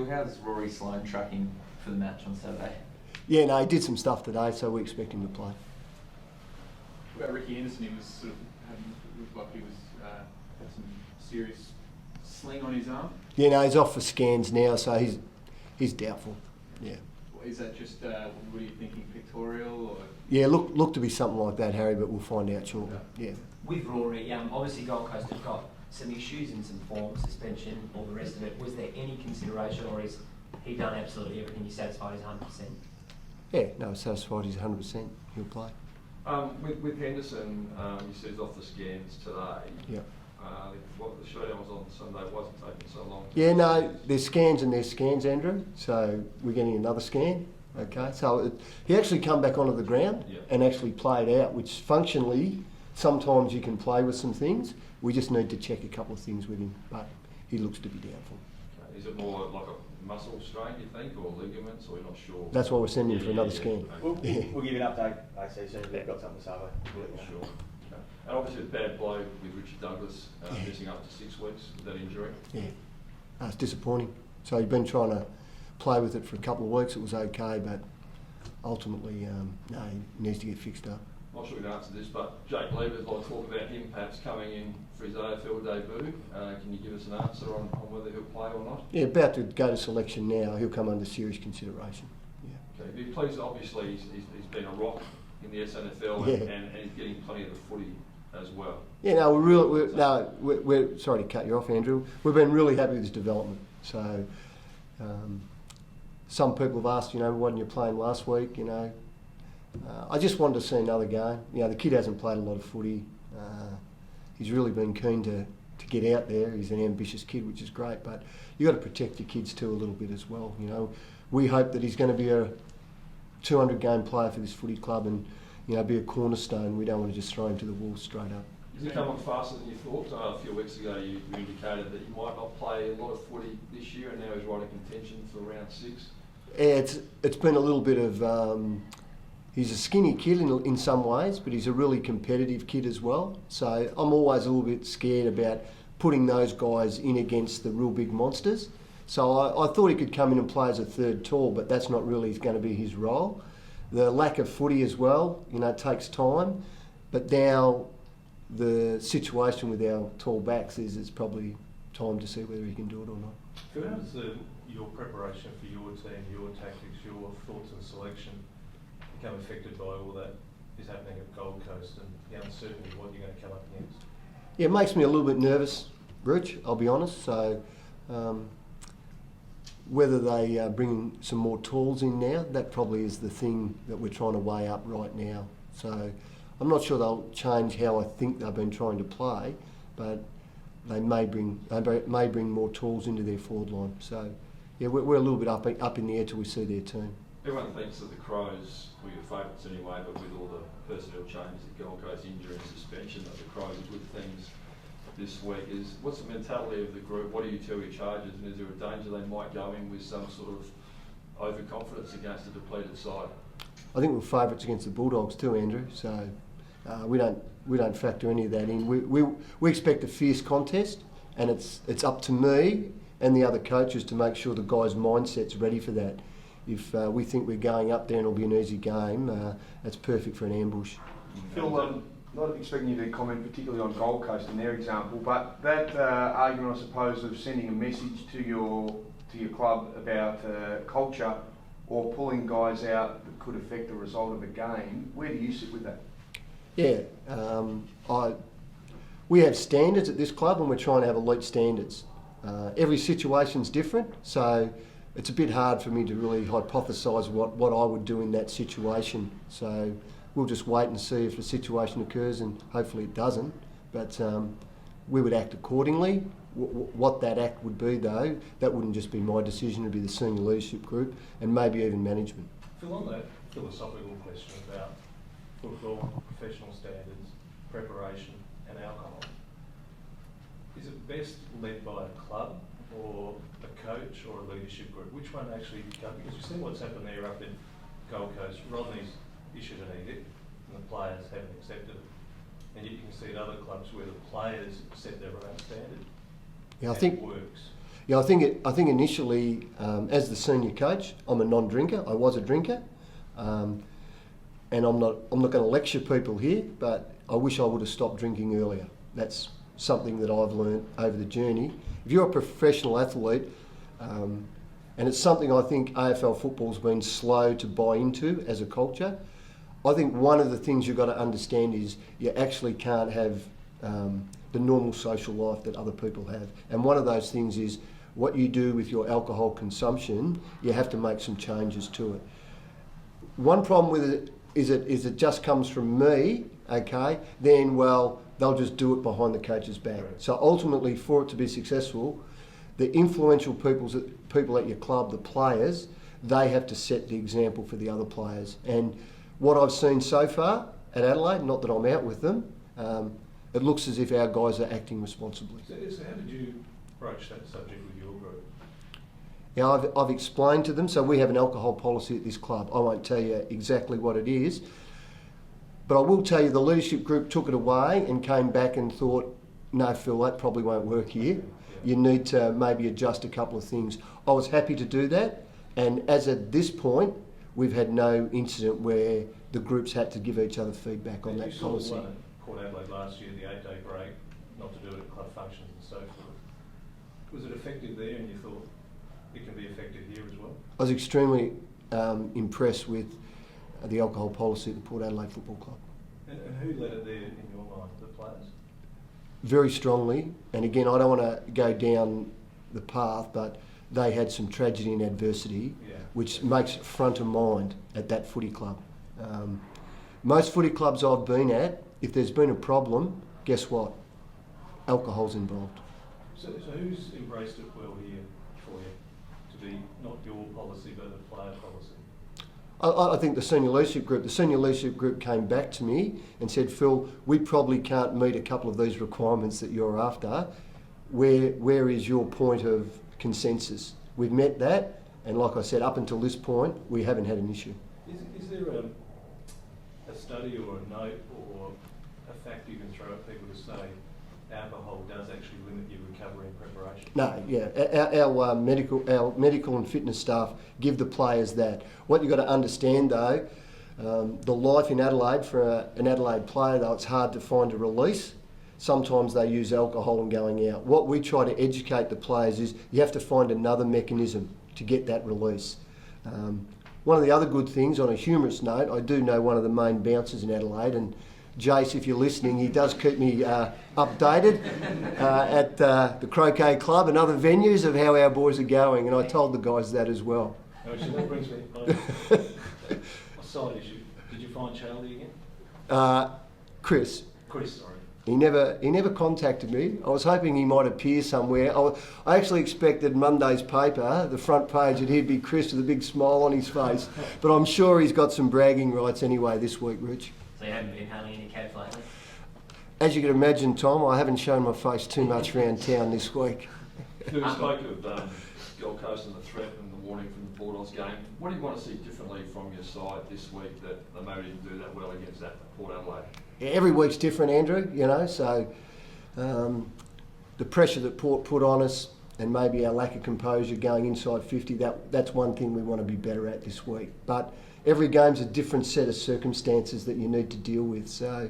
Phil, how's Rory Sloane tracking for the match on Saturday? Yeah, no, he did some stuff today, so we expect him to play. What about Ricky Anderson? He was sort of looked like he was had some serious sling on his arm. Yeah, no, he's off for scans now, so he's doubtful. Yeah. Is that just what are you thinking, pictorial or? Yeah, look to be something like that, Harry, but we'll find out shortly. Yeah. With Rory, obviously Gold Coast have got some issues in some form, suspension, all the rest of it. Was there any consideration, or is he done absolutely everything? He's satisfied he's 100%? Yeah, no, satisfied he's 100%. He'll play. With Henderson, you said he's off the scans today. Yeah. The showdown was on Sunday. It wasn't taking so long. Yeah, no, there's scans and there's scans, Andrew. So we're getting another scan. Okay, so he actually come back onto the ground and actually played out, which functionally sometimes you can play with some things. We just need to check a couple of things with him, but he looks to be doubtful. Okay. Is it more like a muscle strain, you think, or ligaments, or you're not sure? That's why we're sending him for another scan. We'll give you an update, AC, soon as we've got something to say. Sure. Okay. And obviously a bad blow with Richard Douglas missing up to 6 weeks with that injury. Yeah, it's disappointing. So he's been trying to play with it for a couple of weeks. It was okay, but ultimately, no, he needs to get fixed up. I'm not sure we can answer this, but Jake Lever's like talk about him perhaps coming in for his AFL debut. Can you give us an answer on whether he'll play or not? Yeah, about to go to selection now. He'll come under serious consideration. Yeah. Okay, but please, obviously he's been a rock in the SNFL and he's getting plenty of the footy as well. Yeah, no, we're sorry to cut you off, Andrew. We've been really happy with his development. So some people have asked, why didn't you play him last week? I just wanted to see another game. The kid hasn't played a lot of footy. He's really been keen to get out there. He's an ambitious kid, which is great, but you've got to protect your kids too a little bit as well. We hope that he's going to be a 200-game player for this footy club and be a cornerstone. We don't want to just throw him to the wall straight up. Has he come on faster than you thought? A few weeks ago you indicated that he might not play a lot of footy this year, and now he's right in contention for round 6. Yeah, it's been a little bit of... he's a skinny kid in some ways, but he's a really competitive kid as well. So I'm always a little bit scared about putting those guys in against the real big monsters. So I thought he could come in and play as a third tall, but that's not really going to be his role. The lack of footy as well, it takes time. But now the situation with our tall backs is it's probably time to see whether he can do it or not. Phil, how does your preparation for your team, your tactics, your thoughts and selection become affected by all that is happening at Gold Coast and the uncertainty of what you're going to come up against? Yeah, it makes me a little bit nervous, Rich, I'll be honest. So whether they bring some more tools in now, that probably is the thing that we're trying to weigh up right now. So I'm not sure they'll change how I think they've been trying to play, but they may bring more tools into their forward line. So yeah, we're a little bit up in the air till we see their team. Everyone thinks that the Crows were your favourites anyway, but with all the personnel changes at Gold Coast, injury and suspension, that the Crows are good things this week. What's the mentality of the group? What do you tell your charges? And is there a danger they might go in with some sort of overconfidence against a depleted side? I think we're favourites against the Bulldogs too, Andrew. So we don't factor any of that in. We expect a fierce contest, and it's up to me and the other coaches to make sure the guys' mindset's ready for that. If we think we're going up there and it'll be an easy game, that's perfect for an ambush. Phil, not expecting you to comment particularly on Gold Coast and their example, but that argument, I suppose, of sending a message to your club about culture or pulling guys out that could affect the result of a game, where do you sit with that? Yeah, we have standards at this club and we're trying to have elite standards. Every situation's different, so it's a bit hard for me to really hypothesise what I would do in that situation. So we'll just wait and see if the situation occurs, and hopefully it doesn't. But we would act accordingly. What that act would be, though, that wouldn't just be my decision, it'd be the senior leadership group and maybe even management. Phil, on that philosophical question about football, professional standards, preparation and alcohol, is it best led by a club or a coach or a leadership group? Which one actually, because you see what's happened there up in Gold Coast. Rodney's issued an edict and the players haven't accepted it. And you can see at other clubs where the players set their own standard. Yeah, I think it works. Yeah, I think initially, as the senior coach, I'm a non-drinker. I was a drinker, and I'm not going to lecture people here, but I wish I would have stopped drinking earlier. That's something that I've learned over the journey. If you're a professional athlete, and it's something I think AFL football's been slow to buy into as a culture, I think one of the things you've got to understand is you actually can't have the normal social life that other people have. And one of those things is what you do with your alcohol consumption, you have to make some changes to it. One problem with it is it just comes from me, okay, then, well, they'll just do it behind the coach's back. So ultimately, for it to be successful, the influential people at your club, the players, they have to set the example for the other players. And what I've seen so far at Adelaide, not that I'm out with them, it looks as if our guys are acting responsibly. So how did you broach that subject with your group? Yeah, I've explained to them, so we have an alcohol policy at this club. I won't tell you exactly what it is, but I will tell you the leadership group took it away and came back and thought, no, Phil, that probably won't work here. You need to maybe adjust a couple of things. I was happy to do that, and as at this point, we've had no incident where the groups had to give each other feedback on that policy. You saw one at Port Adelaide last year, the 8-day break, not to do it at club functions and so forth. Was it effective there, and you thought it can be effective here as well? I was extremely impressed with the alcohol policy at the Port Adelaide Football Club. And who led it there in your mind, the players? Very strongly, and again, I don't want to go down the path, but they had some tragedy and adversity, which makes it front of mind at that footy club. Most footy clubs I've been at, if there's been a problem, guess what? Alcohol's involved. So who's embraced it well here for you, to be not your policy but a player policy? I think the senior leadership group came back to me and said, Phil, we probably can't meet a couple of these requirements that you're after. Where is your point of consensus? We've met that, and like I said, up until this point, we haven't had an issue. Is there a study or a note or a fact you can throw at people to say alcohol does actually limit your recovery and preparation? No, yeah. Our medical and fitness staff give the players that. What you've got to understand though, the life in Adelaide for an Adelaide player, though it's hard to find a release, sometimes they use alcohol and going out. What we try to educate the players is you have to find another mechanism to get that release. One of the other good things, on a humorous note, I do know one of the main bouncers in Adelaide, and Jace, if you're listening, he does keep me updated at the Croquet Club and other venues of how our boys are going, and I told the guys that as well. Actually, that brings me a side issue. Did you find Charlie again? Chris. Chris, sorry. He never contacted me. I was hoping he might appear somewhere. I actually expected Monday's paper, the front page, that he'd be Chris with a big smile on his face, but I'm sure he's got some bragging rights anyway this week, Rich. So you haven't been hailing any cabs lately? As you can imagine, Tom, I haven't shown my face too much around town this week. You spoke of Gold Coast and the threat and the warning from the Bulldogs game. What do you want to see differently from your side this week that they maybe didn't do that well against that Port Adelaide? Yeah, every week's different, Andrew, you know, so the pressure that Port put on us and maybe our lack of composure going inside 50, that's one thing we want to be better at this week. But every game's a different set of circumstances that you need to deal with. So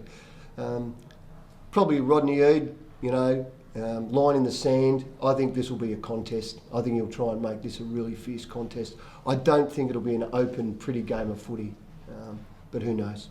probably Rodney Eade, you know, line in the sand. I think this will be a contest. I think he'll try and make this a really fierce contest. I don't think it'll be an open, pretty game of footy, but who knows.